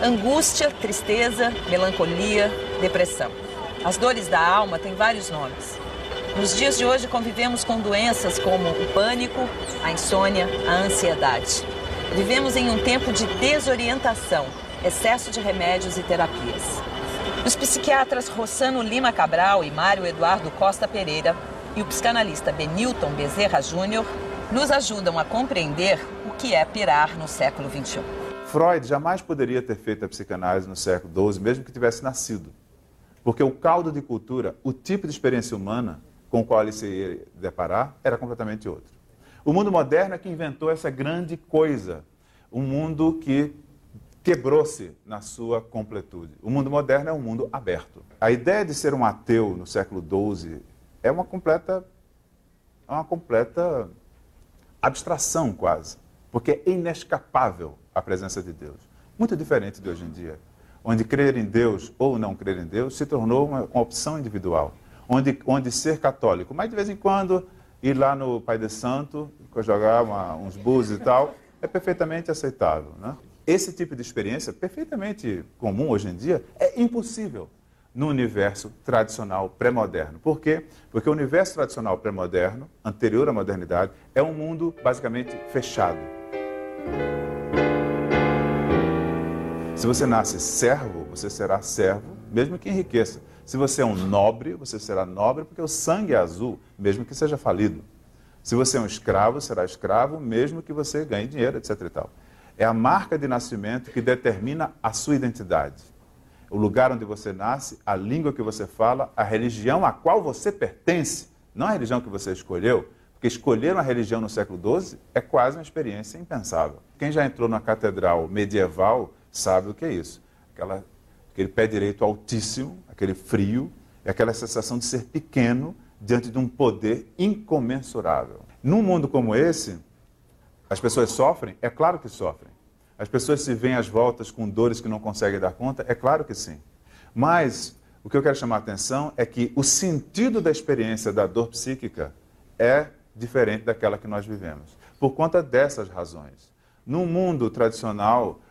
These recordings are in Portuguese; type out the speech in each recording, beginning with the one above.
Angústia, tristeza, melancolia, depressão. As dores da alma têm vários nomes. Nos dias de hoje convivemos com doenças como o pânico, a insônia, a ansiedade. Vivemos em um tempo de desorientação, excesso de remédios e terapias. Os psiquiatras Rossano Lima Cabral e Mário Eduardo Costa Pereira e o psicanalista Benilton Bezerra Júnior nos ajudam a compreender o que é pirar no século XXI. Freud jamais poderia ter feito a psicanálise no século XII, mesmo que tivesse nascido. Porque o caldo de cultura, o tipo de experiência humana com o qual ele se ia deparar, era completamente outro. O mundo moderno é que inventou essa grande coisa. Um mundo que quebrou-se na sua completude. O mundo moderno é um mundo aberto. A ideia de ser um ateu no século XII é uma completa abstração quase. Porque é inescapável a presença de Deus. Muito diferente de hoje em dia, onde crer em Deus ou não crer em Deus se tornou uma opção individual. Onde ser católico, mas de vez em quando ir lá no Pai de Santo, jogar uns búzios e tal, é perfeitamente aceitável, né? Esse tipo de experiência, perfeitamente comum hoje em dia, é impossível no universo tradicional pré-moderno. Por quê? Porque o universo tradicional pré-moderno, anterior à modernidade, é um mundo basicamente fechado. Se você nasce servo, você será servo, mesmo que enriqueça. Se você é um nobre, você será nobre porque o sangue é azul, mesmo que seja falido. Se você é um escravo, será escravo, mesmo que você ganhe dinheiro, etc. e tal. É a marca de nascimento que determina a sua identidade. O lugar onde você nasce, a língua que você fala, a religião a qual você pertence, não a religião que você escolheu, porque escolher uma religião no século XII é quase uma experiência impensável. Quem já entrou na catedral medieval sabe o que é isso. Aquele pé direito altíssimo, aquele frio, e aquela sensação de ser pequeno diante de um poder incomensurável. Num mundo como esse, as pessoas sofrem? É claro que sofrem. As pessoas se veem às voltas com dores que não conseguem dar conta? É claro que sim. Mas o que eu quero chamar a atenção é que o sentido da experiência da dor psíquica é diferente daquela que nós vivemos, por conta dessas razões. No mundo tradicional,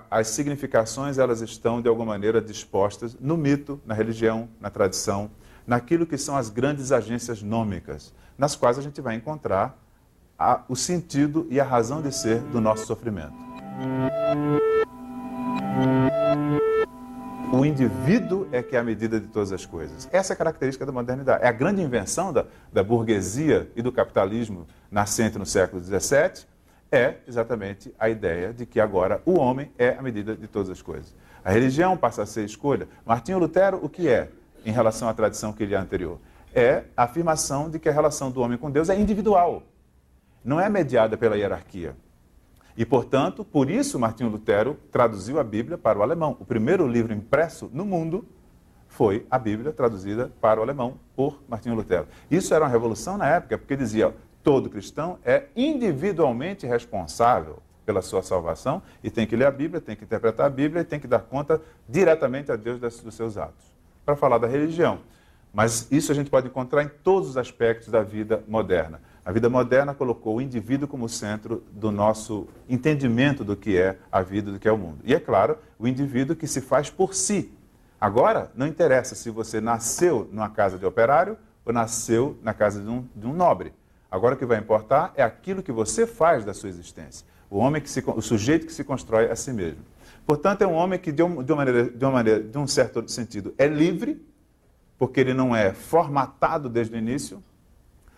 as significações elas estão, de alguma maneira, dispostas no mito, na religião, na tradição, naquilo que são as grandes agências nômicas, nas quais a gente vai encontrar o sentido e a razão de ser do nosso sofrimento. O indivíduo é que é a medida de todas as coisas. Essa é a característica da modernidade. É a grande invenção da burguesia e do capitalismo nascente no século XVII, é exatamente a ideia de que agora o homem é a medida de todas as coisas. A religião passa a ser escolha. Martinho Lutero, o que é em relação à tradição que lhe é anterior? É a afirmação de que a relação do homem com Deus é individual, não é mediada pela hierarquia. E, portanto, por isso Martinho Lutero traduziu a Bíblia para o alemão. O primeiro livro impresso no mundo foi a Bíblia traduzida para o alemão por Martinho Lutero. Isso era uma revolução na época, porque dizia: todo cristão é individualmente responsável pela sua salvação e tem que ler a Bíblia, tem que interpretar a Bíblia e tem que dar conta diretamente a Deus dos seus atos. Para falar da religião. Mas isso a gente pode encontrar em todos os aspectos da vida moderna. A vida moderna colocou o indivíduo como centro do nosso entendimento do que é a vida, do que é o mundo. E, é claro, o indivíduo que se faz por si. Agora, não interessa se você nasceu numa casa de operário ou nasceu na casa de um nobre. Agora o que vai importar é aquilo que você faz da sua existência. O sujeito que se constrói a si mesmo. Portanto, é um homem que, de um certo sentido, é livre, porque ele não é formatado desde o início,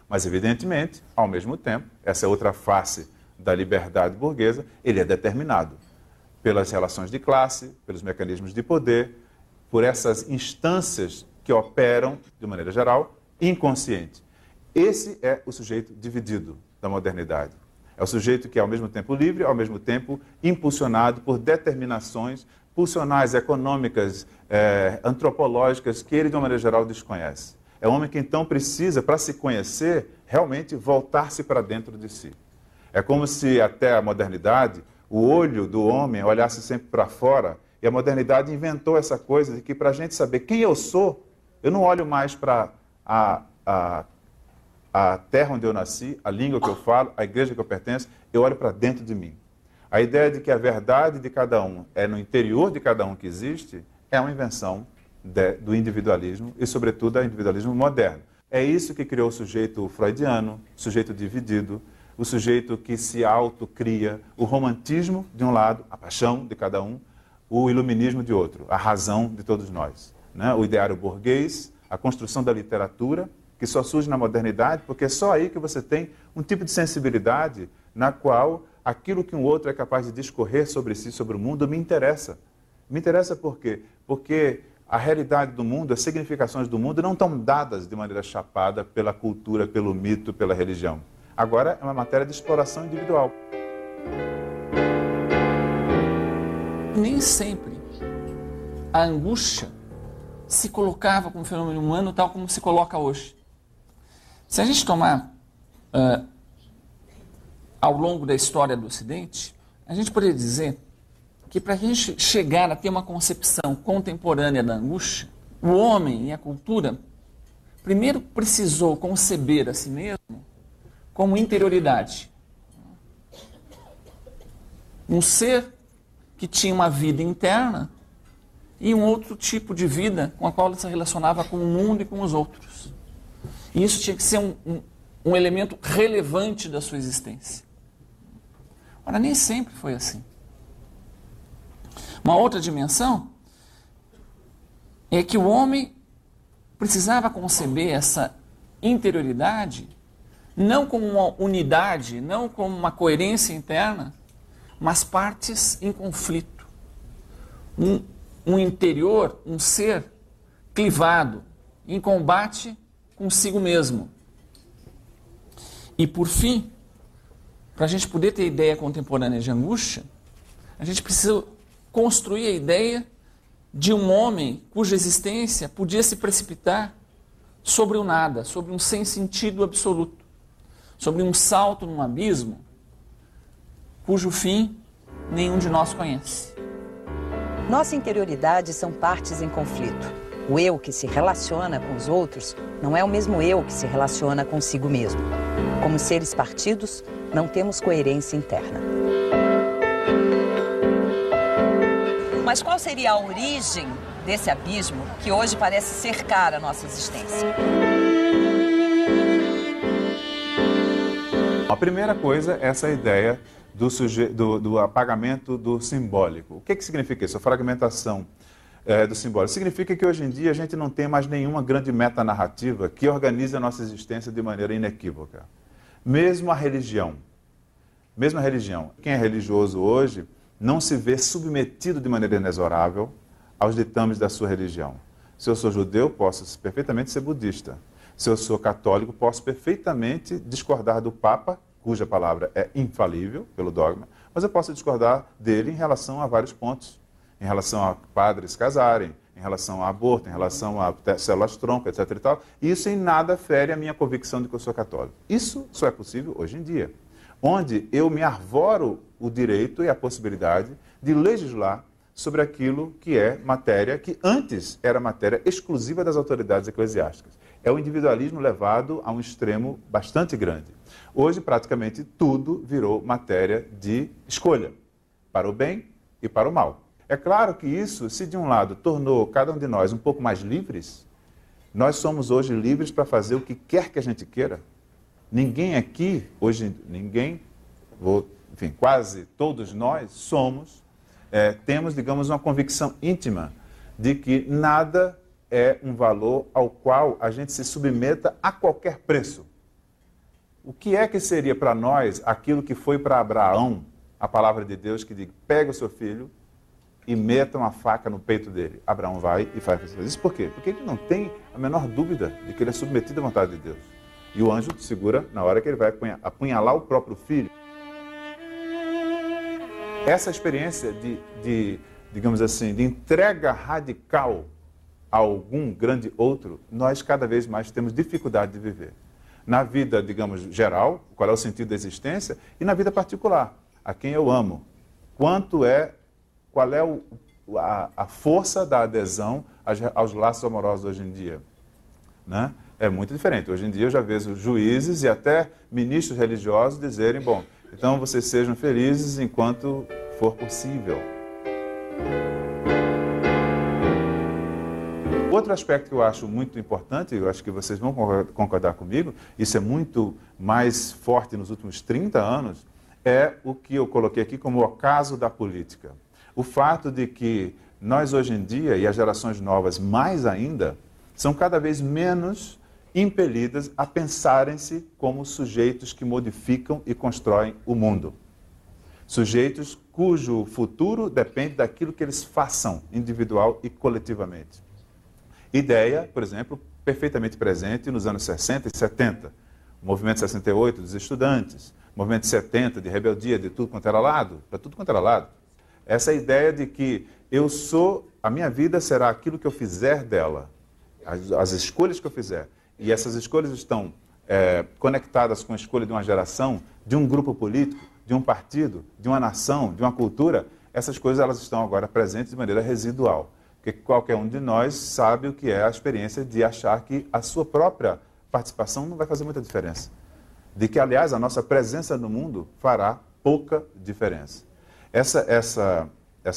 mas, evidentemente, ao mesmo tempo, essa é outra face da liberdade burguesa, ele é determinado pelas relações de classe, pelos mecanismos de poder, por essas instâncias que operam, de maneira geral, inconsciente. Esse é o sujeito dividido da modernidade. É o sujeito que é ao mesmo tempo livre, ao mesmo tempo impulsionado por determinações pulsionais, econômicas, antropológicas, que ele, de uma maneira geral, desconhece. É um homem que, então, precisa, para se conhecer, realmente voltar-se para dentro de si. É como se, até a modernidade, o olho do homem olhasse sempre para fora, e a modernidade inventou essa coisa de que, para a gente saber quem eu sou, eu não olho mais para a terra onde eu nasci, a língua que eu falo, a igreja que eu pertenço, eu olho para dentro de mim. A ideia de que a verdade de cada um é no interior de cada um que existe é uma invenção do individualismo e, sobretudo, do individualismo moderno. É isso que criou o sujeito freudiano, o sujeito dividido, o sujeito que se autocria, o romantismo de um lado, a paixão de cada um, o iluminismo de outro, a razão de todos nós, né? O ideário burguês, a construção da literatura, que só surge na modernidade, porque é só aí que você tem um tipo de sensibilidade na qual aquilo que um outro é capaz de discorrer sobre si, sobre o mundo, me interessa. Me interessa por quê? Porque a realidade do mundo, as significações do mundo não estão dadas de maneira chapada pela cultura, pelo mito, pela religião. Agora é uma matéria de exploração individual. Nem sempre a angústia se colocava como fenômeno humano tal como se coloca hoje. Se a gente tomar ao longo da história do Ocidente, a gente poderia dizer que para a gente chegar a ter uma concepção contemporânea da angústia, o homem e a cultura primeiro precisou conceber a si mesmo como interioridade. Um ser que tinha uma vida interna e um outro tipo de vida com a qual ele se relacionava com o mundo e com os outros. E isso tinha que ser um elemento relevante da sua existência. Ora, nem sempre foi assim. Uma outra dimensão é que o homem precisava conceber essa interioridade não como uma unidade, não como uma coerência interna, mas partes em conflito. Um interior, um ser clivado, em combate consigo mesmo. E por fim, para a gente poder ter ideia contemporânea de angústia, a gente precisa construir a ideia de um homem cuja existência podia se precipitar sobre o nada, sobre um sem sentido absoluto, sobre um salto num abismo cujo fim nenhum de nós conhece. Nossa interioridade são partes em conflito. O eu que se relaciona com os outros não é o mesmo eu que se relaciona consigo mesmo. Como seres partidos, não temos coerência interna. Mas qual seria a origem desse abismo que hoje parece cercar a nossa existência? A primeira coisa é essa ideia do apagamento do simbólico. O que significa isso? A fragmentação do simbólico. Significa que hoje em dia a gente não tem mais nenhuma grande metanarrativa que organize a nossa existência de maneira inequívoca. Mesmo a religião. Quem é religioso hoje não se vê submetido de maneira inexorável aos ditames da sua religião. Se eu sou judeu, posso perfeitamente ser budista. Se eu sou católico, posso perfeitamente discordar do Papa, cuja palavra é infalível pelo dogma, mas eu posso discordar dele em relação a vários pontos. Em relação a padres casarem, em relação a aborto, em relação a células-tronco, etc. e tal. E isso em nada fere a minha convicção de que eu sou católico. Isso só é possível hoje em dia, onde eu me arvoro o direito e a possibilidade de legislar sobre aquilo que é matéria que antes era matéria exclusiva das autoridades eclesiásticas. É o individualismo levado a um extremo bastante grande. Hoje, praticamente tudo virou matéria de escolha, para o bem e para o mal. É claro que isso, se de um lado tornou cada um de nós um pouco mais livres, nós somos hoje livres para fazer o que quer que a gente queira. Ninguém aqui, hoje, quase todos nós temos, digamos, uma convicção íntima de que nada é um valor ao qual a gente se submeta a qualquer preço. O que é que seria para nós aquilo que foi para Abraão, a palavra de Deus que diz, pega o seu filho e meta uma faca no peito dele. Abraão vai e faz isso. Por quê? Porque ele não tem a menor dúvida de que ele é submetido à vontade de Deus. E o anjo segura na hora que ele vai apunhalar o próprio filho. Essa experiência digamos assim, de entrega radical a algum grande outro, nós cada vez mais temos dificuldade de viver. Na vida, digamos, geral, qual é o sentido da existência, e na vida particular, a quem eu amo. Qual é a força da adesão aos laços amorosos hoje em dia? Né? É muito diferente. Hoje em dia eu já vejo juízes e até ministros religiosos dizerem, bom, Então, vocês sejam felizes enquanto for possível. Outro aspecto que eu acho muito importante, eu acho que vocês vão concordar comigo, isso é muito mais forte nos últimos 30 anos, é o que eu coloquei aqui como o ocaso da política. O fato de que nós hoje em dia, e as gerações novas mais ainda, são cada vez menos impelidas a pensarem-se como sujeitos que modificam e constroem o mundo. Sujeitos cujo futuro depende daquilo que eles façam, individual e coletivamente. Ideia, por exemplo, perfeitamente presente nos anos 60 e 70. O movimento 68 dos estudantes, o movimento 70 de rebeldia de tudo quanto era lado, para tudo quanto era lado. Essa ideia de que a minha vida será aquilo que eu fizer dela, as escolhas que eu fizer. E essas escolhas estão conectadas com a escolha de uma geração, de um grupo político, de um partido, de uma nação, de uma cultura. Essas coisas elas estão agora presentes de maneira residual. Porque qualquer um de nós sabe o que é a experiência de achar que a sua própria participação não vai fazer muita diferença. De que, aliás, a nossa presença no mundo fará pouca diferença. Essa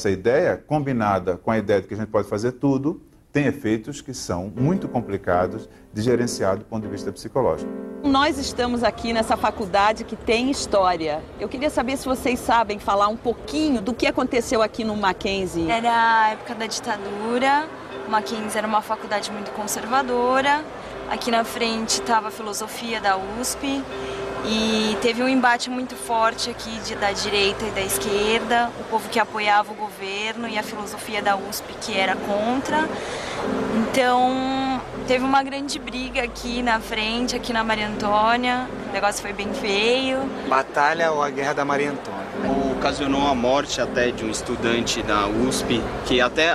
ideia, combinada com a ideia de que a gente pode fazer tudo, tem efeitos que são muito complicados de gerenciar do ponto de vista psicológico. Nós estamos aqui nessa faculdade que tem história. Eu queria saber se vocês sabem falar um pouquinho do que aconteceu aqui no Mackenzie. Era a época da ditadura, o Mackenzie era uma faculdade muito conservadora. Aqui na frente estava a filosofia da USP e teve um embate muito forte aqui da direita e da esquerda, o povo que apoiava o governo e a filosofia da USP que era contra. Então teve uma grande briga aqui na frente, aqui na Maria Antônia, o negócio foi bem feio. Batalha ou a Guerra da Maria Antônia. Ocasionou a morte até de um estudante da USP, que até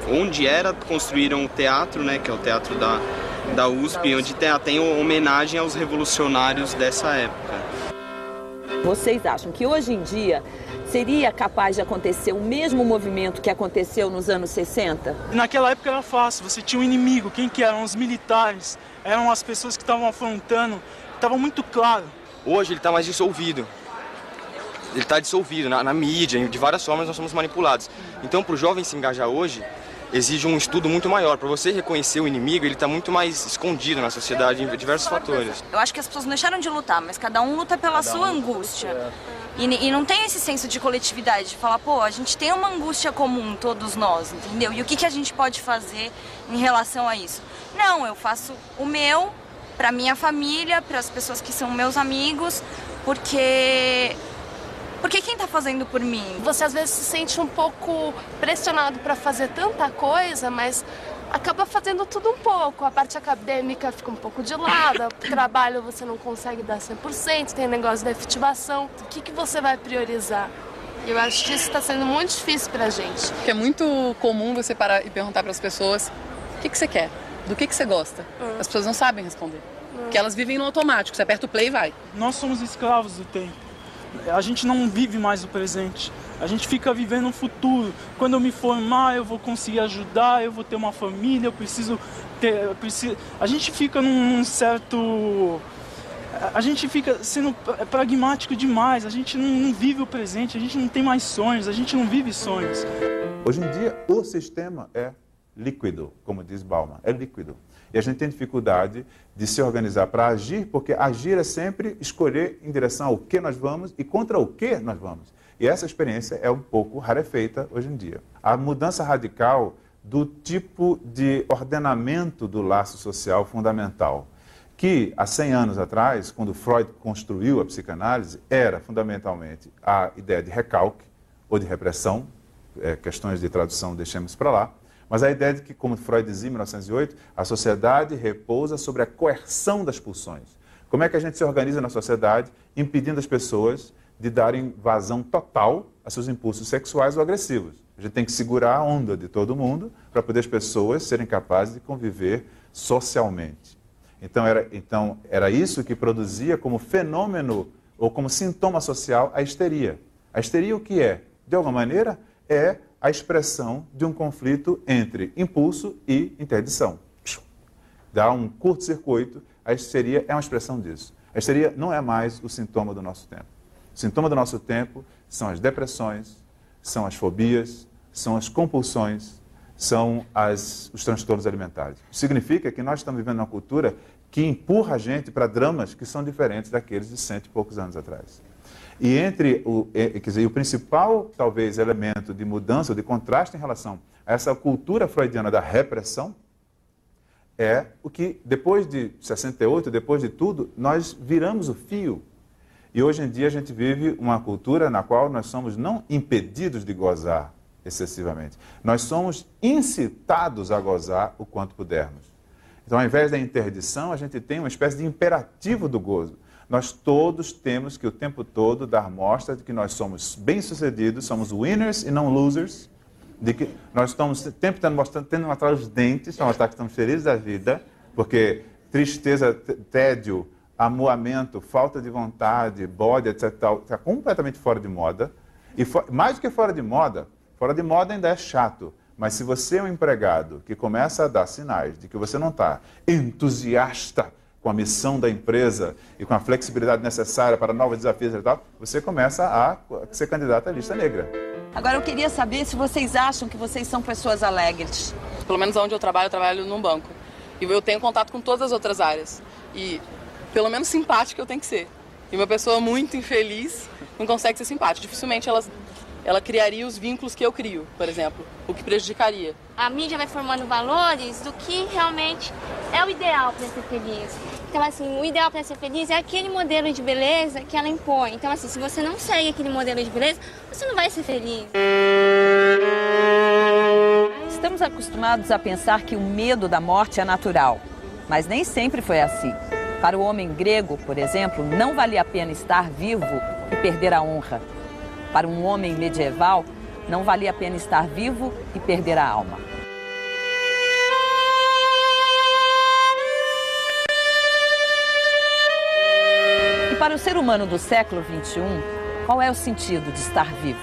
onde construíram o teatro, né, que é o teatro da USP, onde tem homenagem aos revolucionários dessa época. Vocês acham que hoje em dia seria capaz de acontecer o mesmo movimento que aconteceu nos anos 60? Naquela época era fácil, você tinha um inimigo, quem que eram? Os militares, eram as pessoas que estavam afrontando, estava muito claro. Hoje ele está mais dissolvido. Ele está dissolvido na mídia, de várias formas nós somos manipulados. Então, para o jovem se engajar hoje, exige um estudo muito maior. Para você reconhecer o inimigo, ele está muito mais escondido na sociedade em diversos fatores. Eu acho que as pessoas não deixaram de lutar, mas cada um luta pela sua angústia. E não tem esse senso de coletividade, de falar, pô, a gente tem uma angústia comum, todos nós, entendeu? E o que a gente pode fazer em relação a isso? Não, eu faço o meu, para minha família, para as pessoas que são meus amigos, porque quem está fazendo por mim? Você às vezes se sente um pouco pressionado para fazer tanta coisa, mas acaba fazendo tudo um pouco. A parte acadêmica fica um pouco de lado, o trabalho você não consegue dar 100%, tem negócio da efetivação. O que você vai priorizar? Eu acho que isso está sendo muito difícil para a gente. Porque é muito comum você parar e perguntar para as pessoas o que você quer, do que você gosta. As pessoas não sabem responder, porque elas vivem no automático, você aperta o play e vai. Nós somos escravos do tempo. A gente não vive mais o presente, a gente fica vivendo o futuro. Quando eu me formar, eu vou conseguir ajudar, eu vou ter uma família, a gente fica num certo... A gente fica sendo pragmático demais, a gente não vive o presente, a gente não tem mais sonhos, a gente não vive sonhos. Hoje em dia, o sistema é líquido, como diz Bauman, é líquido. E a gente tem dificuldade de se organizar para agir, porque agir é sempre escolher em direção ao que nós vamos e contra o que nós vamos. E essa experiência é um pouco rarefeita hoje em dia. A mudança radical do tipo de ordenamento do laço social fundamental, que há 100 anos atrás, quando Freud construiu a psicanálise, era fundamentalmente a ideia de recalque ou de repressão, questões de tradução deixemos para lá, mas a ideia de que, como Freud dizia em 1908, a sociedade repousa sobre a coerção das pulsões. Como é que a gente se organiza na sociedade impedindo as pessoas de darem vazão total a seus impulsos sexuais ou agressivos? A gente tem que segurar a onda de todo mundo para poder as pessoas serem capazes de conviver socialmente. Então era isso que produzia como fenômeno ou como sintoma social a histeria. A histeria o que é? De alguma maneira, é a expressão de um conflito entre impulso e interdição. Dá um curto-circuito, a histeria é uma expressão disso. A histeria não é mais o sintoma do nosso tempo. O sintoma do nosso tempo são as depressões, são as fobias, são as compulsões, são os transtornos alimentares. Significa que nós estamos vivendo uma cultura que empurra a gente para dramas que são diferentes daqueles de 100 e poucos anos atrás. E o principal, talvez, elemento de mudança, de contraste em relação a essa cultura freudiana da repressão, é o que, depois de 68, depois de tudo, nós viramos o fio. E hoje em dia a gente vive uma cultura na qual nós somos não impedidos de gozar excessivamente. Nós somos incitados a gozar o quanto pudermos. Então, ao invés da interdição, a gente tem uma espécie de imperativo do gozo. Nós todos temos que o tempo todo dar mostra de que nós somos bem-sucedidos, somos winners e não losers, de que nós estamos sempre tendo mostrar os dentes para mostrar que estamos felizes da vida, porque tristeza, tédio, amuamento, falta de vontade, bode, etc., está completamente fora de moda. E mais do que fora de moda ainda é chato. Mas se você é um empregado que começa a dar sinais de que você não está entusiasta com a missão da empresa e com a flexibilidade necessária para novos desafios e tal, você começa a ser candidato à lista negra. Agora, eu queria saber se vocês acham que vocês são pessoas alegres. Pelo menos onde eu trabalho num banco. E eu tenho contato com todas as outras áreas. E pelo menos simpática eu tenho que ser. E uma pessoa muito infeliz não consegue ser simpática. Dificilmente ela criaria os vínculos que eu crio, por exemplo, o que prejudicaria. A mídia vai formando valores do que realmente é o ideal para ser feliz. Então, assim, o ideal para ser feliz é aquele modelo de beleza que ela impõe. Então, assim, se você não segue aquele modelo de beleza, você não vai ser feliz. Estamos acostumados a pensar que o medo da morte é natural, mas nem sempre foi assim. Para o homem grego, por exemplo, não valia a pena estar vivo e perder a honra. Para um homem medieval, não valia a pena estar vivo e perder a alma. E para o ser humano do século XXI, qual é o sentido de estar vivo?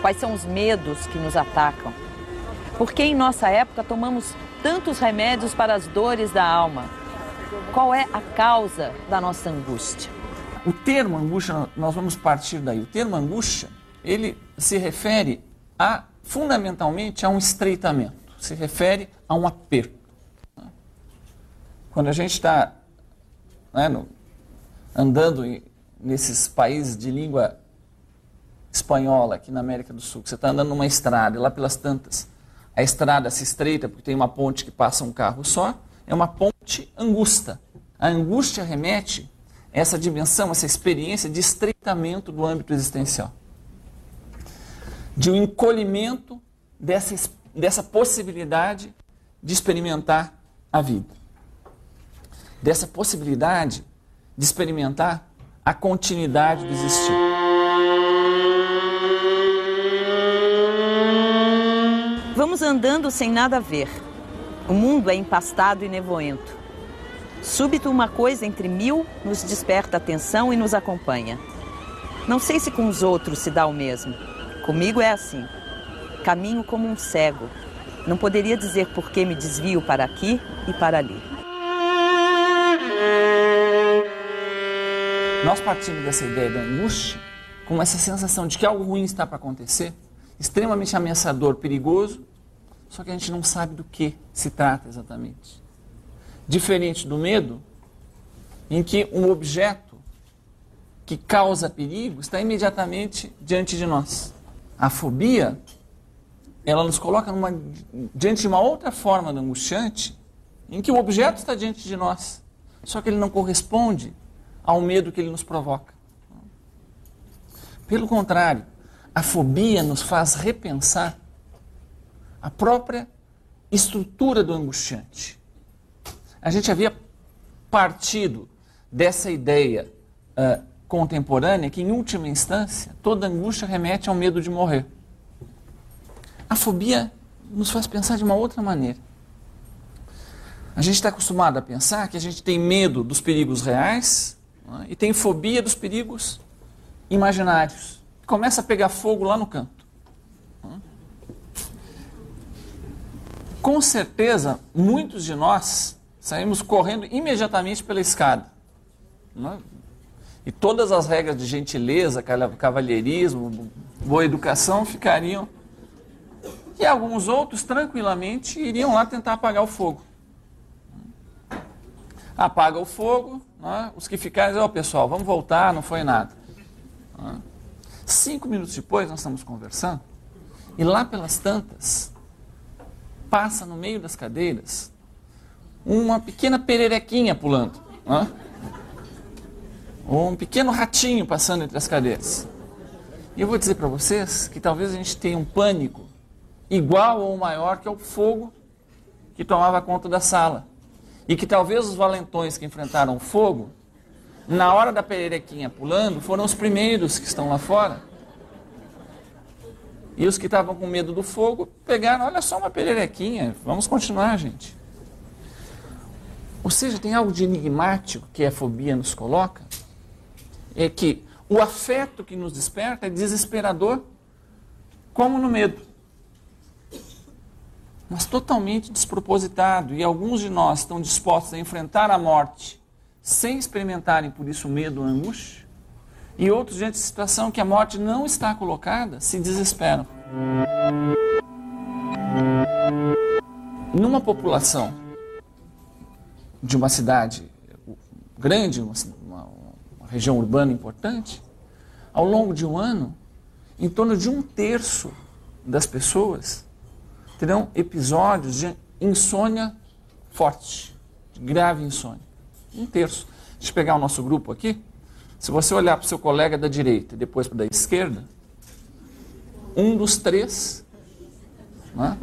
Quais são os medos que nos atacam? Por que em nossa época tomamos tantos remédios para as dores da alma? Qual é a causa da nossa angústia? O termo angústia, nós vamos partir daí. O termo angústia, ele se refere fundamentalmente a um estreitamento, se refere a um aperto. Quando a gente está andando nesses países de língua espanhola, aqui na América do Sul, que você está andando numa estrada, e lá pelas tantas, a estrada se estreita porque tem uma ponte que passa um carro só, é uma ponte angusta. A angústia remete a essa dimensão, essa experiência de estreitamento do âmbito existencial. De um encolhimento dessa possibilidade de experimentar a vida. Dessa possibilidade de experimentar a continuidade do existir. Vamos andando sem nada a ver. O mundo é empastado e nevoento. Súbito, uma coisa entre mil nos desperta atenção e nos acompanha. Não sei se com os outros se dá o mesmo. Comigo é assim. Caminho como um cego. Não poderia dizer por que me desvio para aqui e para ali. Nós partimos dessa ideia da angústia com essa sensação de que algo ruim está para acontecer, extremamente ameaçador, perigoso, só que a gente não sabe do que se trata exatamente. Diferente do medo, em que um objeto que causa perigo está imediatamente diante de nós. A fobia, ela nos coloca diante de uma outra forma de angustiante, em que o objeto está diante de nós, só que ele não corresponde ao medo que ele nos provoca. Pelo contrário, a fobia nos faz repensar a própria estrutura do angustiante. A gente havia partido dessa ideia contemporânea que, em última instância, toda angústia remete ao medo de morrer. A fobia nos faz pensar de uma outra maneira. A gente está acostumado a pensar que a gente tem medo dos perigos reais, e tem fobia dos perigos imaginários. Começa a pegar fogo lá no canto. Com certeza, muitos de nós saímos correndo imediatamente pela escada. e todas as regras de gentileza, cavalheirismo, boa educação ficariam. E alguns outros, tranquilamente, iriam lá tentar apagar o fogo. Apaga o fogo, né? Os que ficarem dizem, pessoal, vamos voltar, não foi nada. 5 minutos depois, nós estamos conversando, e lá pelas tantas, passa no meio das cadeiras uma pequena pererequinha pulando. Né? Ou um pequeno ratinho passando entre as cadeiras. E eu vou dizer para vocês que talvez a gente tenha um pânico igual ou maior que o fogo que tomava conta da sala. E que talvez os valentões que enfrentaram o fogo, na hora da pererequinha pulando, foram os primeiros que estão lá fora. E os que estavam com medo do fogo pegaram, olha só uma pererequinha, vamos continuar, gente. Ou seja, tem algo de enigmático que a fobia nos coloca, é que o afeto que nos desperta é desesperador, como no medo. Mas totalmente despropositado, e alguns de nós estão dispostos a enfrentar a morte sem experimentarem por isso medo ou angústia, e outros, diante de situação que a morte não está colocada, se desesperam. Numa população de uma cidade grande, uma região urbana importante, ao longo de um ano, em torno de 1/3 das pessoas terão episódios de insônia forte, de grave insônia. 1/3. Deixa eu pegar o nosso grupo aqui. Se você olhar para o seu colega da direita e depois para da esquerda, um dos 3, né,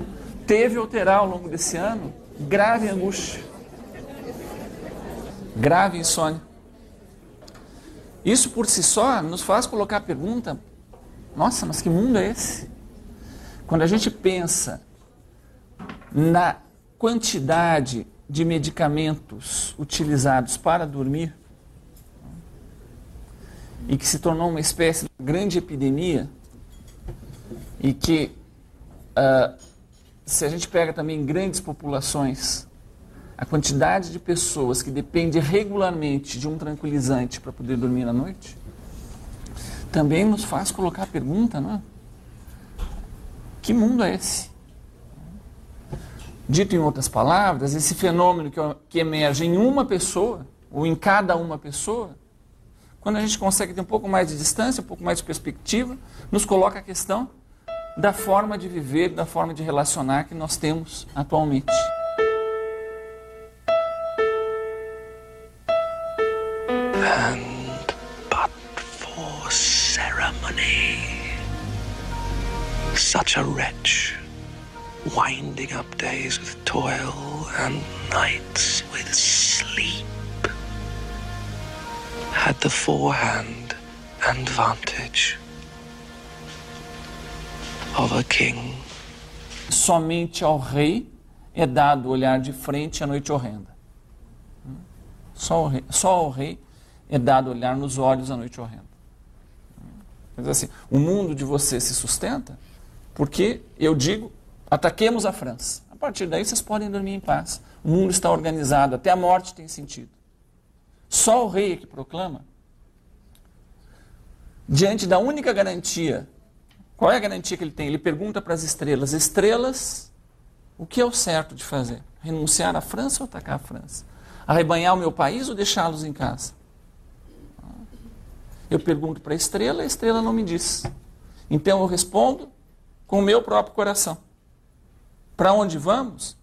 teve ou terá ao longo desse ano grave angústia, grave insônia. Isso por si só nos faz colocar a pergunta, nossa, mas que mundo é esse? Quando a gente pensa na quantidade de medicamentos utilizados para dormir, e que se tornou uma espécie de grande epidemia, e que, se a gente pega também grandes populações, a quantidade de pessoas que depende regularmente de um tranquilizante para poder dormir à noite, também nos faz colocar a pergunta, não é? Que mundo é esse? Dito em outras palavras, esse fenômeno que emerge em uma pessoa, ou em cada uma pessoa, quando a gente consegue ter um pouco mais de distância, um pouco mais de perspectiva, nos coloca a questão da forma de viver, da forma de relacionar que nós temos atualmente. And but for ceremony, such a wretch, winding up days with toil and nights with sleep, had the forehand and vantage of a king. Somente ao rei é dado olhar de frente à noite horrenda. Só ao rei é dado olhar nos olhos à noite horrenda. Mas assim, o mundo de você se sustenta porque, eu digo, ataquemos a França. A partir daí vocês podem dormir em paz. O mundo está organizado, até a morte tem sentido. Só o rei é que proclama, diante da única garantia. Qual é a garantia que ele tem? Ele pergunta para as estrelas: estrelas, o que é o certo de fazer? Renunciar à França ou atacar a França? Arrebanhar o meu país ou deixá-los em casa? Eu pergunto para a estrela não me diz. Então eu respondo com o meu próprio coração. Para onde vamos?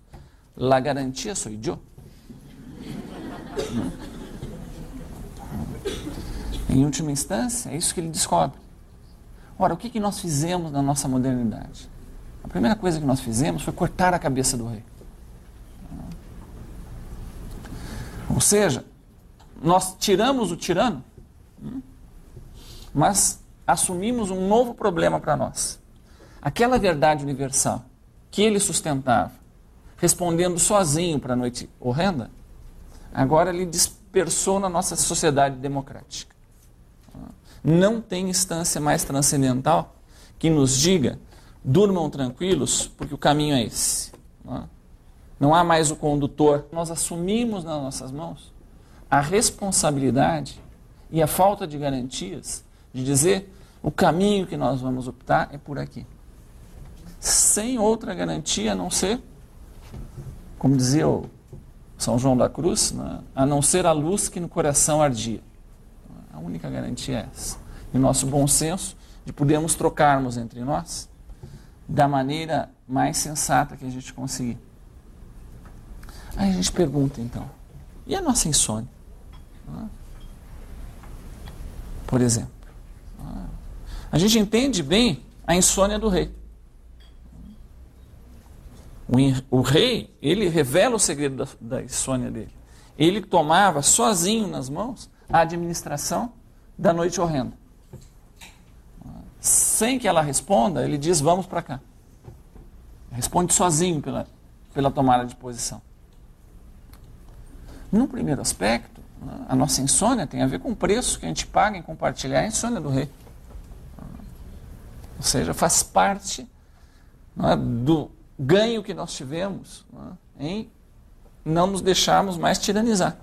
La garantia soy yo. Em última instância, é isso que ele descobre. Ora, o que nós fizemos na nossa modernidade? A primeira coisa que nós fizemos foi cortar a cabeça do rei. Ou seja, nós tiramos o tirano, mas assumimos um novo problema para nós. Aquela verdade universal que ele sustentava, respondendo sozinho para a noite horrenda, agora ele dispersou na nossa sociedade democrática. Não tem instância mais transcendental que nos diga: durmam tranquilos, porque o caminho é esse. Não há mais o condutor. Nós assumimos nas nossas mãos a responsabilidade e a falta de garantias de dizer o caminho que nós vamos optar é por aqui. Sem outra garantia a não ser, como dizia o São João da Cruz, né, a não ser a luz que no coração ardia. A única garantia é essa. E o nosso bom senso de podermos trocarmos entre nós da maneira mais sensata que a gente conseguir. Aí a gente pergunta então, e a nossa insônia? Por exemplo, a gente entende bem a insônia do rei. O rei, ele revela o segredo da insônia dele. Ele tomava sozinho nas mãos a administração da noite horrenda. Sem que ela responda, ele diz, vamos para cá. Responde sozinho pela tomada de posição. No primeiro aspecto, a nossa insônia tem a ver com o preço que a gente paga em compartilhar a insônia do rei. Ou seja, faz parte, não é, do ganho que nós tivemos, não é, em não nos deixarmos mais tiranizar.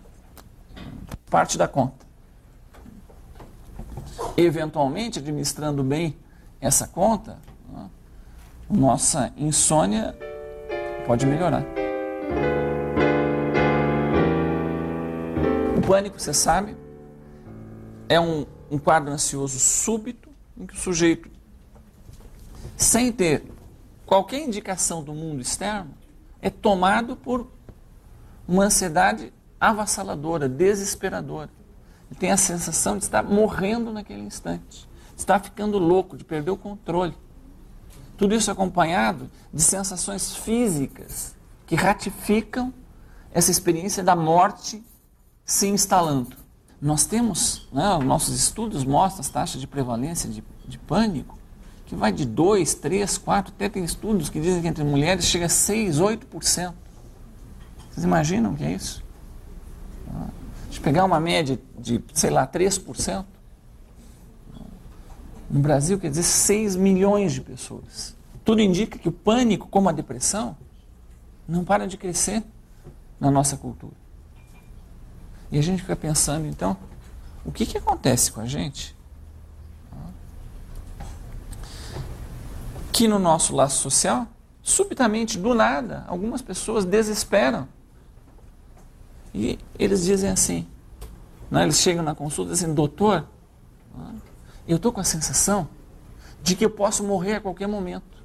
Parte da conta. Eventualmente, administrando bem essa conta, não é, nossa insônia pode melhorar. O pânico, você sabe, é um quadro ansioso súbito em que o sujeito, sem ter qualquer indicação do mundo externo, é tomado por uma ansiedade avassaladora, desesperadora. Ele tem a sensação de estar morrendo naquele instante, de estar ficando louco, de perder o controle. Tudo isso acompanhado de sensações físicas que ratificam essa experiência da morte se instalando. Nós temos, né, os nossos estudos mostram as taxas de prevalência de pânico, que vai de 2, 3, 4, até tem estudos que dizem que entre mulheres chega a 6, 8%. Vocês imaginam o que é isso? Se pegar uma média de, sei lá, 3%, no Brasil quer dizer 6 milhões de pessoas. Tudo indica que o pânico, como a depressão, não para de crescer na nossa cultura. E a gente fica pensando, então, o que acontece com a gente? Que no nosso laço social, subitamente, do nada, algumas pessoas desesperam. E eles dizem assim, né, eles chegam na consulta e dizem, doutor, eu estou com a sensação de que eu posso morrer a qualquer momento.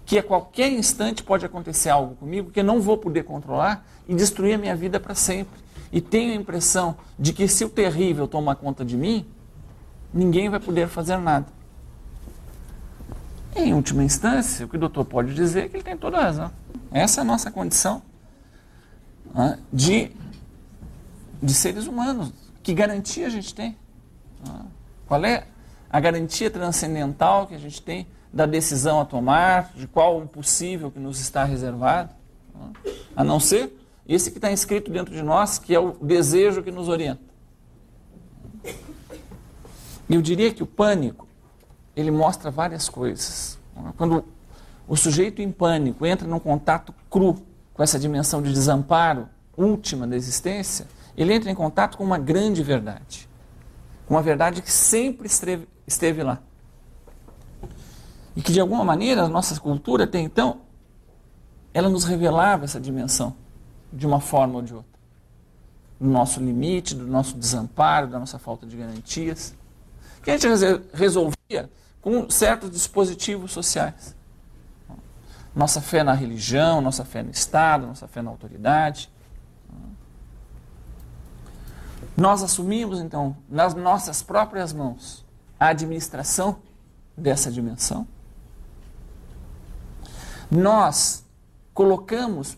Que a qualquer instante pode acontecer algo comigo que eu não vou poder controlar e destruir a minha vida para sempre. E tenho a impressão de que se o terrível tomar conta de mim, ninguém vai poder fazer nada. Em última instância, o que o doutor pode dizer é que ele tem toda a razão. Essa é a nossa condição, né, de seres humanos. Que garantia a gente tem? Qual é a garantia transcendental que a gente tem da decisão a tomar, de qual o possível que nos está reservado? A não ser esse que está inscrito dentro de nós, que é o desejo que nos orienta. Eu diria que o pânico, ele mostra várias coisas. Quando o sujeito em pânico entra num contato cru com essa dimensão de desamparo última da existência, ele entra em contato com uma grande verdade. Uma verdade que sempre esteve lá. E que, de alguma maneira, a nossa cultura, até então, ela nos revelava essa dimensão, de uma forma ou de outra. Do nosso limite, do nosso desamparo, da nossa falta de garantias. Que a gente resolvia com certos dispositivos sociais. Nossa fé na religião, nossa fé no Estado, nossa fé na autoridade. Nós assumimos, então, nas nossas próprias mãos, a administração dessa dimensão. Nós colocamos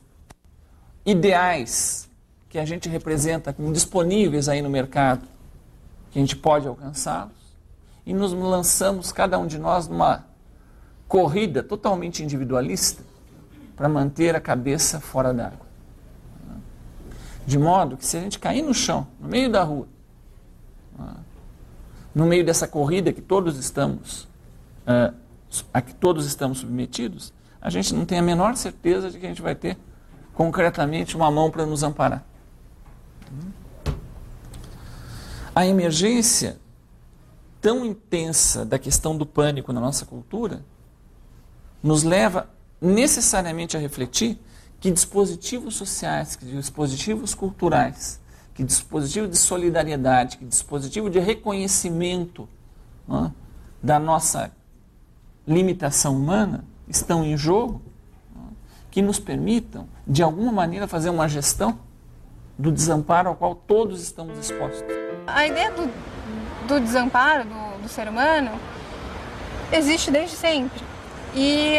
ideais que a gente representa como disponíveis aí no mercado, que a gente pode alcançá-los, e nos lançamos, cada um de nós, numa corrida totalmente individualista para manter a cabeça fora d'água. De modo que se a gente cair no chão, no meio da rua, no meio dessa corrida que todos estamos, a que todos estamos submetidos, a gente não tem a menor certeza de que a gente vai ter concretamente uma mão para nos amparar. A emergência tão intensa da questão do pânico na nossa cultura nos leva necessariamente a refletir que dispositivos sociais, que dispositivos culturais, que dispositivo de solidariedade, que dispositivo de reconhecimento, né, da nossa limitação humana estão em jogo, né, que nos permitam, de alguma maneira, fazer uma gestão do desamparo ao qual todos estamos expostos. A ideia do desamparo do ser humano existe desde sempre. E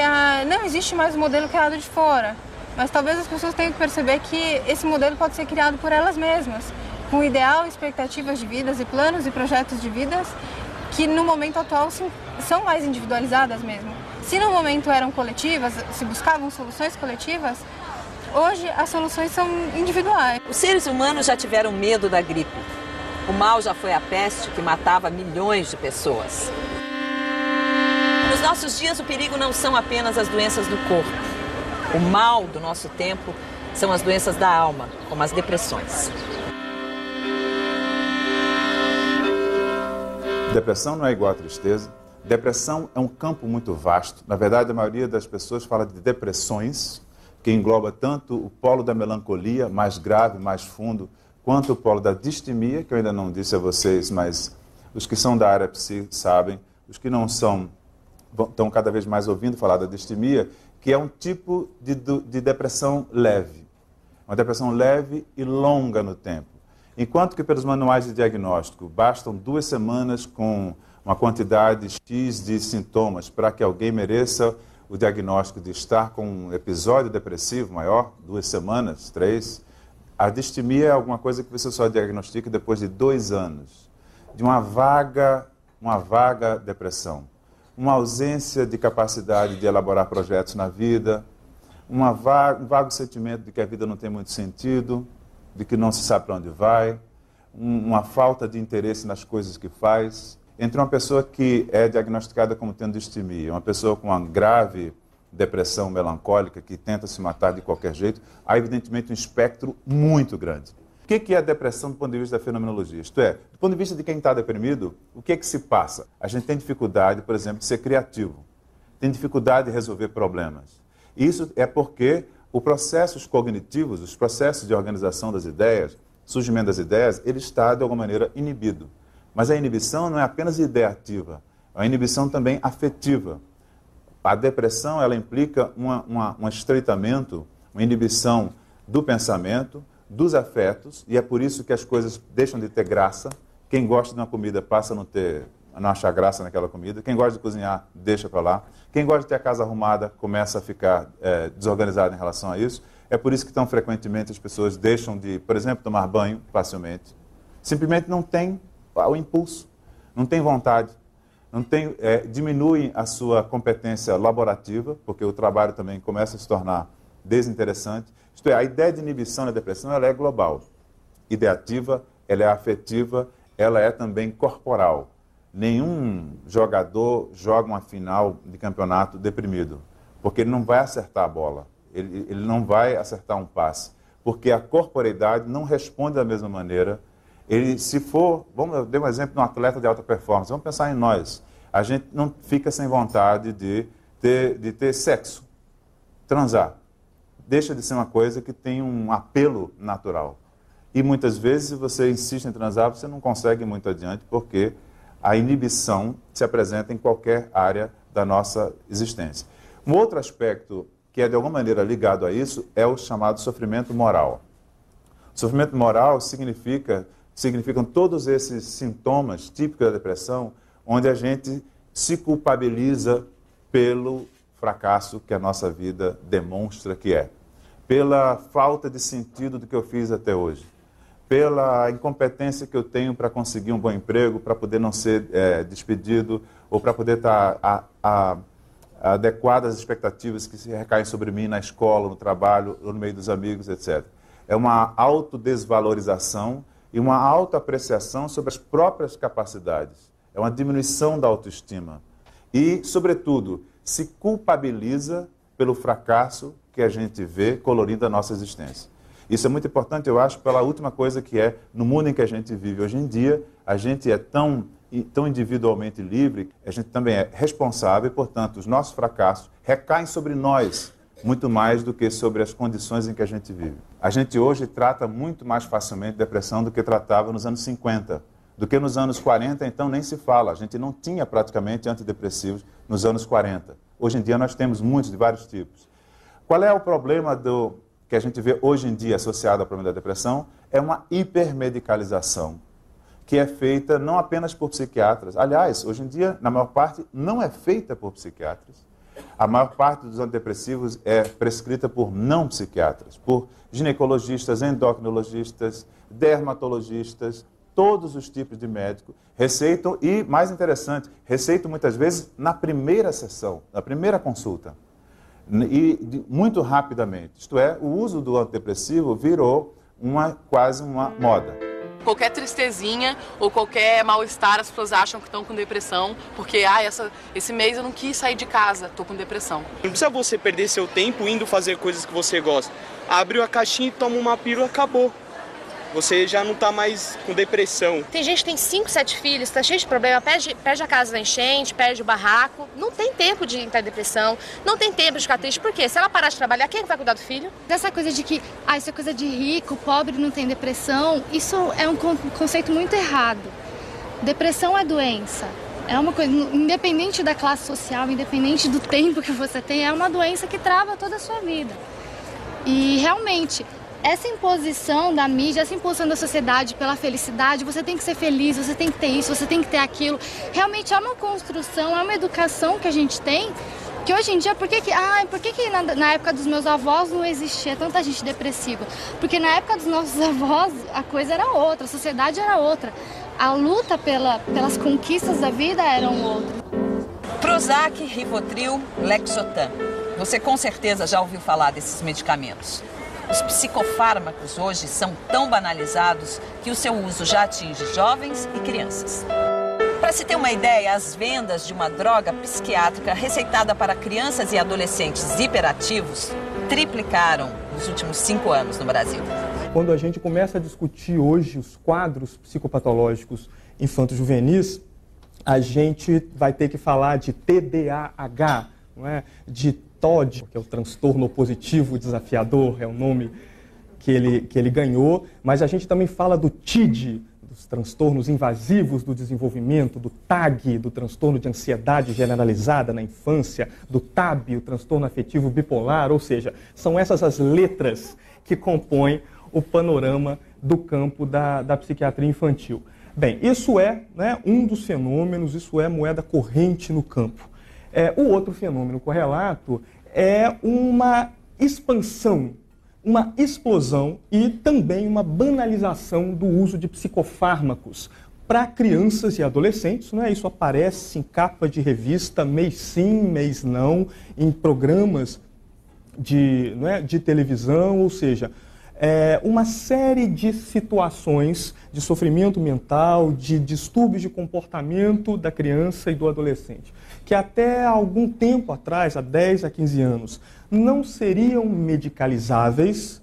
não existe mais um modelo criado de fora. Mas talvez as pessoas tenham que perceber que esse modelo pode ser criado por elas mesmas, com ideal, expectativas de vidas e planos e projetos de vidas que no momento atual são mais individualizadas mesmo. Se no momento eram coletivas, se buscavam soluções coletivas, hoje as soluções são individuais. Os seres humanos já tiveram medo da gripe. O mal já foi a peste que matava milhões de pessoas. Nos nossos dias, o perigo não são apenas as doenças do corpo. O mal do nosso tempo são as doenças da alma, como as depressões. Depressão não é igual a tristeza. Depressão é um campo muito vasto. Na verdade, a maioria das pessoas fala de depressões, que engloba tanto o polo da melancolia, mais grave, mais fundo, quanto o polo da distimia, que eu ainda não disse a vocês, mas os que são da área psi sabem, os que não são estão cada vez mais ouvindo falar da distimia, que é um tipo de depressão leve. Uma depressão leve e longa no tempo. Enquanto que pelos manuais de diagnóstico bastam 2 semanas com uma quantidade X de sintomas para que alguém mereça o diagnóstico de estar com um episódio depressivo maior, 2 semanas, 3, a distimia é alguma coisa que você só diagnostica depois de 2 anos, de uma vaga depressão. Uma ausência de capacidade de elaborar projetos na vida, um vago sentimento de que a vida não tem muito sentido, de que não se sabe para onde vai, uma falta de interesse nas coisas que faz. Entre uma pessoa que é diagnosticada como tendo distimia, uma pessoa com uma grave depressão melancólica que tenta se matar de qualquer jeito, há evidentemente um espectro muito grande. O que é a depressão do ponto de vista da fenomenologia? Isto é, do ponto de vista de quem está deprimido, o que se passa? A gente tem dificuldade, por exemplo, de ser criativo. Tem dificuldade de resolver problemas. Isso é porque os processos cognitivos, os processos de organização das ideias, surgimento das ideias, ele está, de alguma maneira, inibido. Mas a inibição não é apenas ideativa, é uma inibição também afetiva. A depressão, ela implica um estreitamento, uma inibição do pensamento, dos afetos, e é por isso que as coisas deixam de ter graça. Quem gosta de uma comida passa a não achar graça naquela comida. Quem gosta de cozinhar, deixa para lá. Quem gosta de ter a casa arrumada, começa a ficar desorganizado em relação a isso. É por isso que tão frequentemente as pessoas deixam de, por exemplo, tomar banho facilmente. Simplesmente não tem o impulso, não tem vontade, diminuem a sua competência laborativa, porque o trabalho também começa a se tornar desinteressante. Isto é, a ideia de inibição da depressão ela é global, ideativa, ela é afetiva, ela é também corporal. Nenhum jogador joga uma final de campeonato deprimido, porque ele não vai acertar a bola, ele não vai acertar um passe, porque a corporeidade não responde da mesma maneira. Ele, se for, eu dei um exemplo de um atleta de alta performance, vamos pensar em nós. A gente não fica sem vontade de ter sexo, transar. Deixa de ser uma coisa que tem um apelo natural. E muitas vezes, se você insiste em transar, você não consegue ir muito adiante, porque a inibição se apresenta em qualquer área da nossa existência. Um outro aspecto que é de alguma maneira ligado a isso é o chamado sofrimento moral. O sofrimento moral significam todos esses sintomas típicos da depressão, onde a gente se culpabiliza pelo fracasso que a nossa vida demonstra que é, pela falta de sentido do que eu fiz até hoje, pela incompetência que eu tenho para conseguir um bom emprego, para poder não ser despedido, ou para poder estar adequado às expectativas que se recaem sobre mim na escola, no trabalho, ou no meio dos amigos, etc. É uma autodesvalorização e uma autoapreciação sobre as próprias capacidades. É uma diminuição da autoestima. E, sobretudo, se culpabiliza pelo fracasso que a gente vê colorindo a nossa existência. Isso é muito importante, eu acho, pela última coisa que é, no mundo em que a gente vive hoje em dia, a gente é tão individualmente livre, a gente também é responsável e, portanto, os nossos fracassos recaem sobre nós, muito mais do que sobre as condições em que a gente vive. A gente hoje trata muito mais facilmente depressão do que tratava nos anos 50, do que nos anos 40, então nem se fala. A gente não tinha praticamente antidepressivos nos anos 40. Hoje em dia nós temos muitos, de vários tipos. Qual é o problema que a gente vê hoje em dia associado ao problema da depressão? É uma hipermedicalização, que é feita não apenas por psiquiatras. Aliás, hoje em dia, na maior parte, não é feita por psiquiatras. A maior parte dos antidepressivos é prescrita por não psiquiatras, por ginecologistas, endocrinologistas, dermatologistas, todos os tipos de médico receitam e, mais interessante, receitam muitas vezes na primeira sessão, na primeira consulta. E muito rapidamente. Isto é, o uso do antidepressivo virou quase uma moda. Qualquer tristezinha ou qualquer mal-estar, as pessoas acham que estão com depressão, porque esse mês eu não quis sair de casa, estou com depressão. Não precisa você perder seu tempo indo fazer coisas que você gosta. Abre a caixinha e toma uma pílula, acabou. Você já não está mais com depressão. Tem gente que tem 5, 7 filhos, está cheio de problema, perde a casa da enchente, perde o barraco. Não tem tempo de entrar em depressão, não tem tempo de ficar triste. Por quê? Se ela parar de trabalhar, quem vai cuidar do filho? Dessa coisa de que isso é coisa de rico, pobre não tem depressão, isso é um conceito muito errado. Depressão é doença. É uma coisa, independente da classe social, independente do tempo que você tem, é uma doença que trava toda a sua vida. E realmente, essa imposição da mídia, essa imposição da sociedade pela felicidade, você tem que ser feliz, você tem que ter isso, você tem que ter aquilo. Realmente é uma construção, é uma educação que a gente tem, que hoje em dia, por que na época dos meus avós não existia tanta gente depressiva? Porque na época dos nossos avós a coisa era outra, a sociedade era outra. A luta pelas conquistas da vida eram outras. Prozac, Rivotril, Lexotan. Você com certeza já ouviu falar desses medicamentos. Os psicofármacos hoje são tão banalizados que o seu uso já atinge jovens e crianças. Para se ter uma ideia, as vendas de uma droga psiquiátrica receitada para crianças e adolescentes hiperativos triplicaram nos últimos 5 anos no Brasil. Quando a gente começa a discutir hoje os quadros psicopatológicos infanto-juvenis, a gente vai ter que falar de TDAH, não é? De TOD, que é o transtorno opositivo desafiador, é o nome que ele ganhou, mas a gente também fala do TID, dos transtornos invasivos do desenvolvimento, do TAG, do transtorno de ansiedade generalizada na infância, do TAB, o transtorno afetivo bipolar, ou seja, são essas as letras que compõem o panorama do campo da psiquiatria infantil. Bem, isso é, né, um dos fenômenos, isso é moeda corrente no campo. O outro fenômeno correlato é uma expansão, uma explosão e também uma banalização do uso de psicofármacos para crianças e adolescentes. Né? Isso aparece em capa de revista, mês sim, mês não, em programas de televisão, ou seja, uma série de situações de sofrimento mental, de distúrbios de comportamento da criança e do adolescente, que até algum tempo atrás, há 10 a 15 anos, não seriam medicalizáveis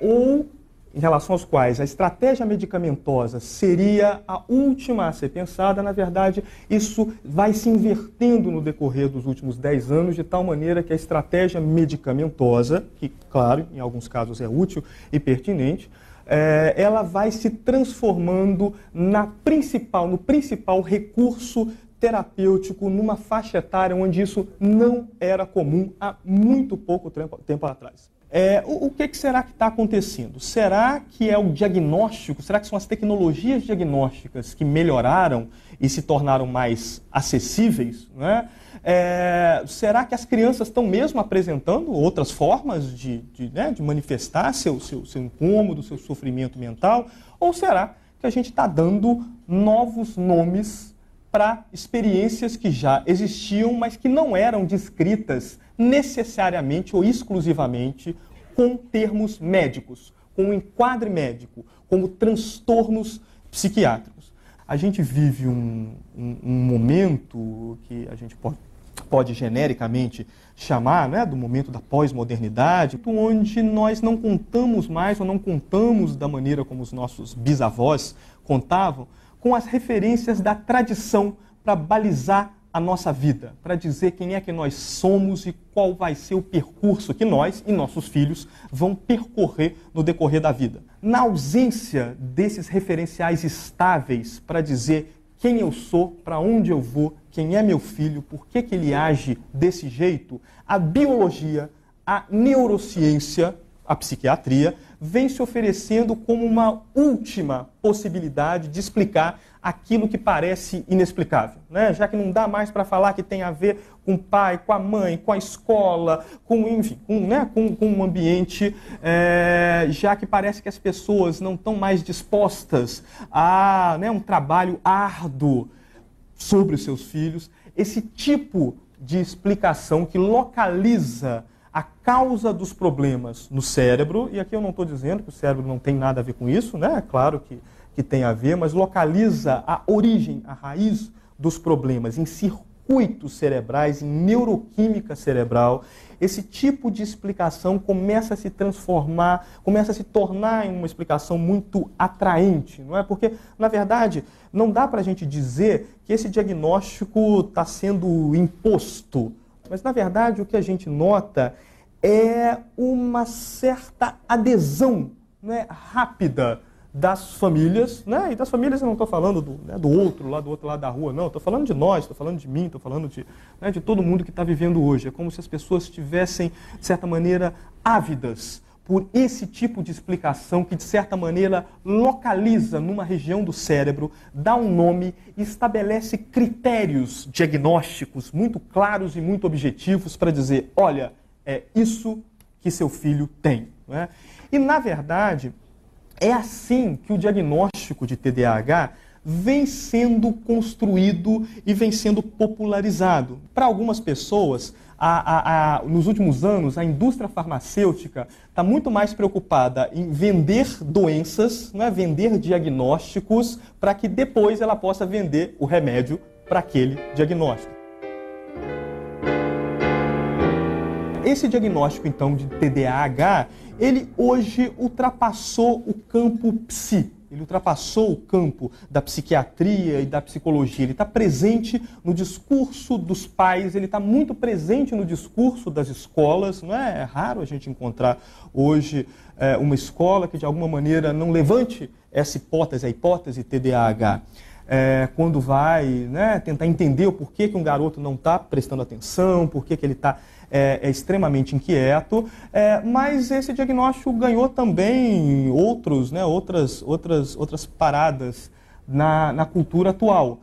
ou em relação aos quais a estratégia medicamentosa seria a última a ser pensada. Na verdade, isso vai se invertendo no decorrer dos últimos 10 anos, de tal maneira que a estratégia medicamentosa, que, claro, em alguns casos é útil e pertinente, ela vai se transformando no principal recurso terapêutico numa faixa etária onde isso não era comum há muito pouco tempo atrás. O que será que está acontecendo? Será que é o diagnóstico? Será que são as tecnologias diagnósticas que melhoraram e se tornaram mais acessíveis? Né? Será que as crianças estão mesmo apresentando outras formas de manifestar seu incômodo, seu sofrimento mental? Ou será que a gente está dando novos nomes para experiências que já existiam, mas que não eram descritas necessariamente ou exclusivamente com termos médicos, com um enquadre médico, como transtornos psiquiátricos? A gente vive um momento que a gente pode genericamente chamar, né, do momento da pós-modernidade, onde nós não contamos mais ou não contamos da maneira como os nossos bisavós contavam com as referências da tradição para balizar a nossa vida, para dizer quem é que nós somos e qual vai ser o percurso que nós e nossos filhos vão percorrer no decorrer da vida. Na ausência desses referenciais estáveis para dizer quem eu sou, para onde eu vou, quem é meu filho, por que ele age desse jeito, a biologia, a neurociência, a psiquiatria, vem se oferecendo como uma última possibilidade de explicar aquilo que parece inexplicável, né? Já que não dá mais para falar que tem a ver com o pai, com a mãe, com a escola, enfim, com um ambiente, já que parece que as pessoas não estão mais dispostas a um trabalho árduo sobre os seus filhos, esse tipo de explicação que localiza a causa dos problemas no cérebro, e aqui eu não estou dizendo que o cérebro não tem nada a ver com isso, né? É claro que tem a ver, mas localiza a origem, a raiz dos problemas em circuitos cerebrais, em neuroquímica cerebral. Esse tipo de explicação começa a se transformar, começa a se tornar em uma explicação muito atraente, não é? Porque, na verdade, não dá para a gente dizer que esse diagnóstico está sendo imposto, mas, na verdade, o que a gente nota é uma certa adesão, né, rápida das famílias, né? E das famílias eu não estou falando do outro lado da rua, não. Estou falando de nós, estou falando de mim, estou falando de todo mundo que está vivendo hoje. É como se as pessoas estivessem, de certa maneira, ávidas por esse tipo de explicação que, de certa maneira, localiza numa região do cérebro, dá um nome e estabelece critérios diagnósticos muito claros e muito objetivos para dizer, olha, é isso que seu filho tem, não é? E, na verdade, é assim que o diagnóstico de TDAH vem sendo construído e vem sendo popularizado. Para algumas pessoas, nos últimos anos, a indústria farmacêutica está muito mais preocupada em vender doenças, né, vender diagnósticos, para que depois ela possa vender o remédio para aquele diagnóstico. Esse diagnóstico, então, de TDAH, ele hoje ultrapassou o campo psi. Ele ultrapassou o campo da psiquiatria e da psicologia. Ele está presente no discurso dos pais, ele está muito presente no discurso das escolas. Não é raro a gente encontrar hoje uma escola que, de alguma maneira, não levante essa hipótese, a hipótese TDAH. Quando vai, né, tentar entender o porquê que um garoto não está prestando atenção, porquê que ele está extremamente inquieto, mas esse diagnóstico ganhou também outras paradas na cultura atual.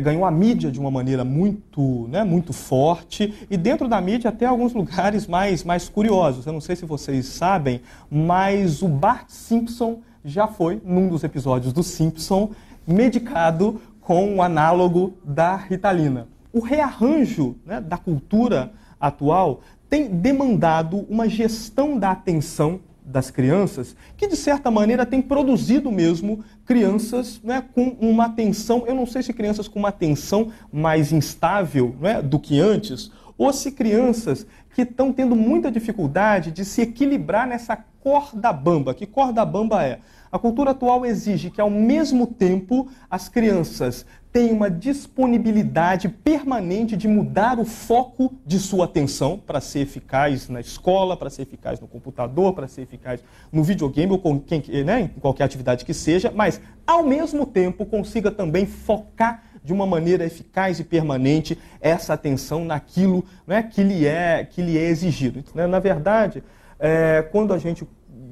Ganhou a mídia de uma maneira muito forte, e dentro da mídia até alguns lugares mais curiosos. Eu não sei se vocês sabem, mas o Bart Simpson já foi, num dos episódios do Simpson, medicado com o análogo da Ritalina. O rearranjo, né, da cultura atual tem demandado uma gestão da atenção das crianças que, de certa maneira, tem produzido mesmo crianças, né, com uma atenção, eu não sei se crianças com uma atenção mais instável, né, do que antes, ou se crianças que estão tendo muita dificuldade de se equilibrar nessa corda bamba. Que corda bamba é? A cultura atual exige que, ao mesmo tempo, as crianças tenham uma disponibilidade permanente de mudar o foco de sua atenção para ser eficaz na escola, para ser eficaz no computador, para ser eficaz no videogame ou em qualquer atividade que seja, mas, ao mesmo tempo, consiga também focar de uma maneira eficaz e permanente essa atenção naquilo, né, que lhe é exigido. Na verdade, quando a gente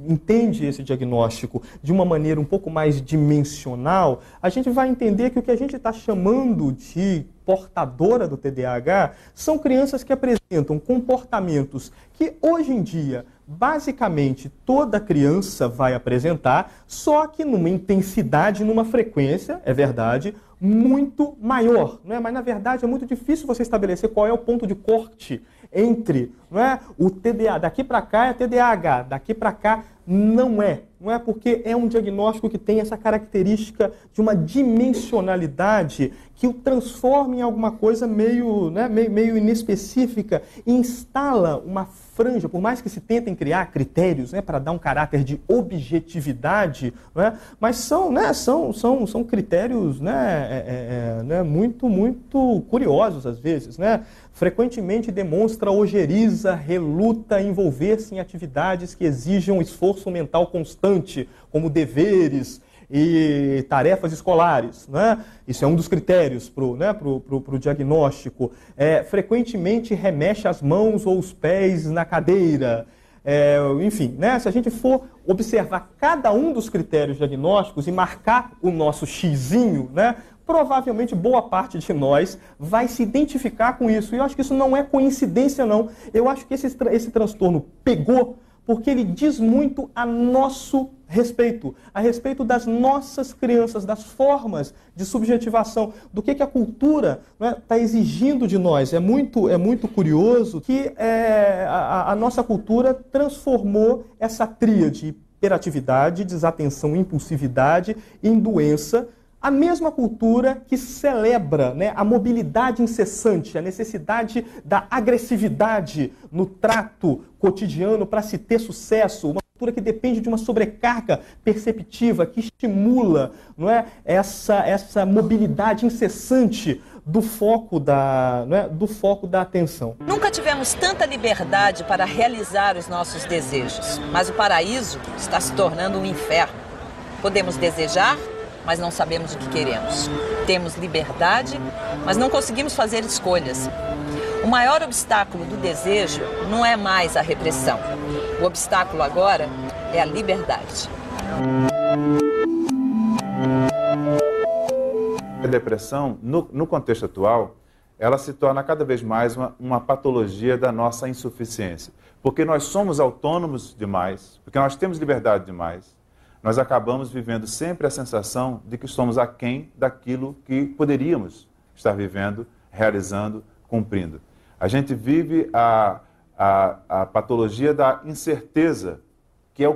entende esse diagnóstico de uma maneira um pouco mais dimensional, a gente vai entender que o que a gente está chamando de portadora do TDAH são crianças que apresentam comportamentos que hoje em dia, basicamente, toda criança vai apresentar, só que numa intensidade, numa frequência, é verdade, muito maior, não é? Mas, na verdade, é muito difícil você estabelecer qual é o ponto de corte entre, não é, o TDAH. Daqui para cá é TDAH, daqui para cá não é. Não é porque é um diagnóstico que tem essa característica de uma dimensionalidade que o transforma em alguma coisa meio inespecífica e instala uma franja, por mais que se tentem criar critérios, né, para dar um caráter de objetividade, né, mas são critérios, né, muito curiosos às vezes, né? Frequentemente demonstra ojeriza, reluta em envolver-se em atividades que exijam esforço mental constante, como deveres e tarefas escolares, né? Isso é um dos critérios para o diagnóstico. Frequentemente remexe as mãos ou os pés na cadeira. Enfim, né? Se a gente for observar cada um dos critérios diagnósticos e marcar o nosso xizinho, né, provavelmente boa parte de nós vai se identificar com isso. E eu acho que isso não é coincidência, não. Eu acho que esse transtorno pegou porque ele diz muito a nosso respeito, a respeito das nossas crianças, das formas de subjetivação, do que a cultura está exigindo de nós. É muito curioso que a nossa cultura transformou essa tríade, hiperatividade, desatenção, impulsividade, em doença. A mesma cultura que celebra, né, a mobilidade incessante, a necessidade da agressividade no trato cotidiano para se ter sucesso, uma cultura que depende de uma sobrecarga perceptiva, que estimula, não é, essa mobilidade incessante do foco da atenção. Nunca tivemos tanta liberdade para realizar os nossos desejos, mas o paraíso está se tornando um inferno. Podemos desejar, mas não sabemos o que queremos. Temos liberdade, mas não conseguimos fazer escolhas. O maior obstáculo do desejo não é mais a repressão. O obstáculo agora é a liberdade. A depressão, no contexto atual, ela se torna cada vez mais uma patologia da nossa insuficiência. Porque nós somos autônomos demais, porque nós temos liberdade demais, nós acabamos vivendo sempre a sensação de que somos aquém daquilo que poderíamos estar vivendo, realizando, cumprindo. A gente vive a patologia da incerteza, que é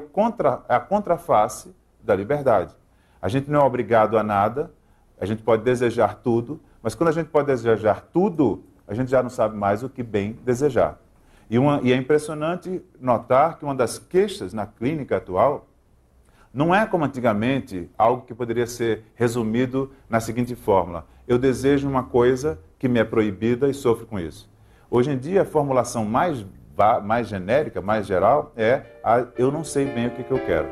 a contraface da liberdade. A gente não é obrigado a nada, a gente pode desejar tudo, mas quando a gente pode desejar tudo, a gente já não sabe mais o que bem desejar. E é impressionante notar que uma das queixas na clínica atual não é como antigamente algo que poderia ser resumido na seguinte fórmula: eu desejo uma coisa que me é proibida e sofro com isso. Hoje em dia, a formulação mais genérica, mais geral, é eu não sei bem o que eu quero.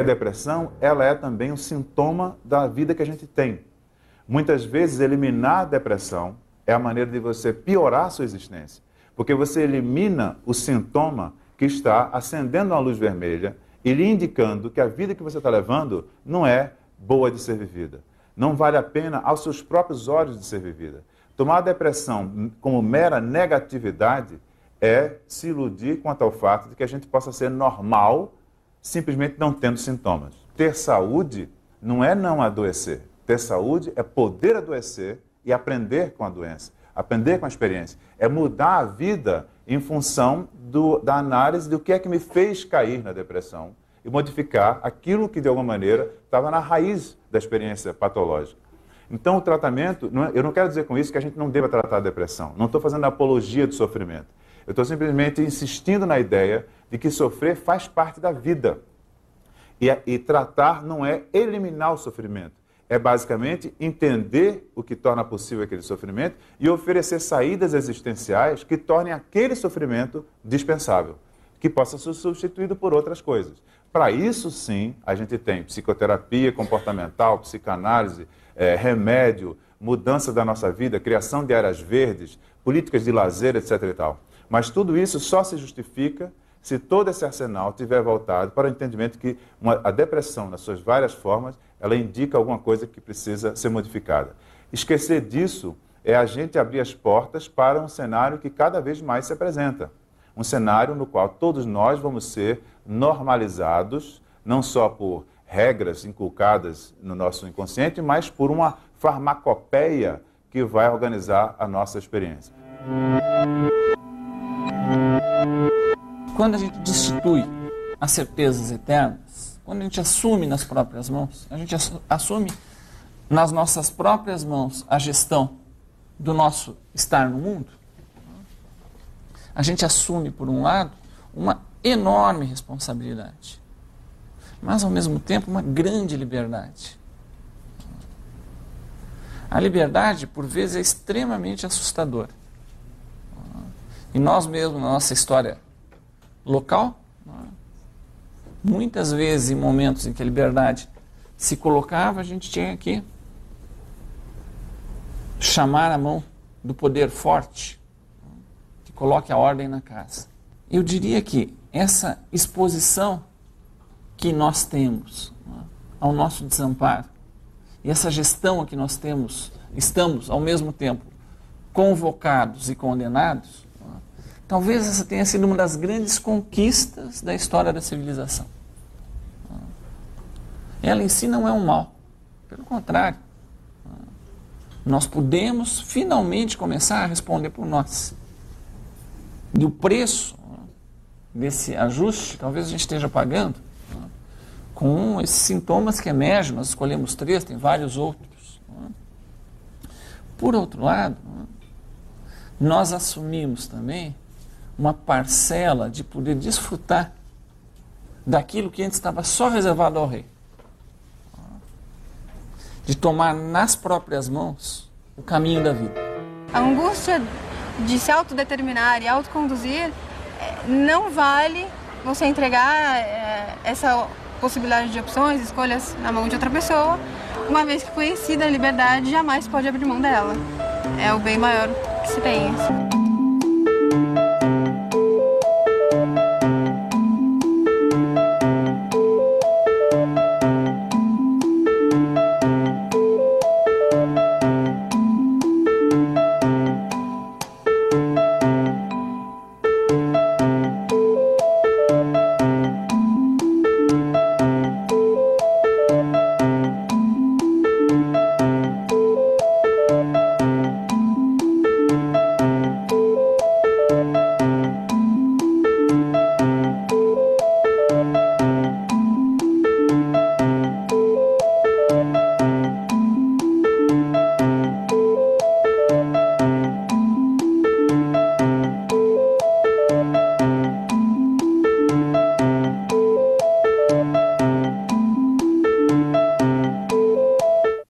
A depressão, ela é também um sintoma da vida que a gente tem. Muitas vezes, eliminar a depressão é a maneira de você piorar a sua existência. Porque você elimina o sintoma que está acendendo uma luz vermelha e lhe indicando que a vida que você está levando não é boa de ser vivida. Não vale a pena aos seus próprios olhos de ser vivida. Tomar a depressão como mera negatividade é se iludir quanto ao fato de que a gente possa ser normal simplesmente não tendo sintomas. Ter saúde não é não adoecer. Ter saúde é poder adoecer e aprender com a doença. Aprender com a experiência. É mudar a vida em função da análise do que é que me fez cair na depressão e modificar aquilo que, de alguma maneira, estava na raiz da experiência patológica. Então, o tratamento, eu não quero dizer com isso que a gente não deva tratar a depressão. Não estou fazendo apologia do sofrimento. Eu estou simplesmente insistindo na ideia de que sofrer faz parte da vida. E tratar não é eliminar o sofrimento. É basicamente entender o que torna possível aquele sofrimento e oferecer saídas existenciais que tornem aquele sofrimento dispensável, que possa ser substituído por outras coisas. Para isso, sim, a gente tem psicoterapia comportamental, psicanálise, remédio, mudança da nossa vida, criação de áreas verdes, políticas de lazer, etc. e tal. Mas tudo isso só se justifica se todo esse arsenal tiver voltado para o entendimento que a depressão, nas suas várias formas, ela indica alguma coisa que precisa ser modificada. Esquecer disso é a gente abrir as portas para um cenário que cada vez mais se apresenta. Um cenário no qual todos nós vamos ser normalizados, não só por regras inculcadas no nosso inconsciente, mas por uma farmacopeia que vai organizar a nossa experiência. Quando a gente destitui as certezas eternas, quando a gente assume nas próprias mãos, a gente assume nas nossas próprias mãos a gestão do nosso estar no mundo, a gente assume, por um lado, uma enorme responsabilidade, mas, ao mesmo tempo, uma grande liberdade. A liberdade, por vezes, é extremamente assustadora. E nós mesmos, na nossa história local, muitas vezes, em momentos em que a liberdade se colocava, a gente tinha que chamar a mão do poder forte que coloque a ordem na casa. Eu diria que essa exposição que nós temos ao nosso desamparo e essa gestão a que nós estamos, ao mesmo tempo, convocados e condenados, talvez essa tenha sido uma das grandes conquistas da história da civilização. Ela em si não é um mal, pelo contrário. Nós podemos finalmente começar a responder por nós. E o preço desse ajuste, talvez a gente esteja pagando com esses sintomas que emergem. Nós escolhemos 3, tem vários outros. Por outro lado, nós assumimos também uma parcela de poder desfrutar daquilo que antes estava só reservado ao rei. De tomar nas próprias mãos o caminho da vida. A angústia de se autodeterminar e autoconduzir não vale você entregar essa possibilidade de opções, escolhas na mão de outra pessoa, uma vez que conhecida a liberdade, jamais pode abrir mão dela. É o bem maior que se tem.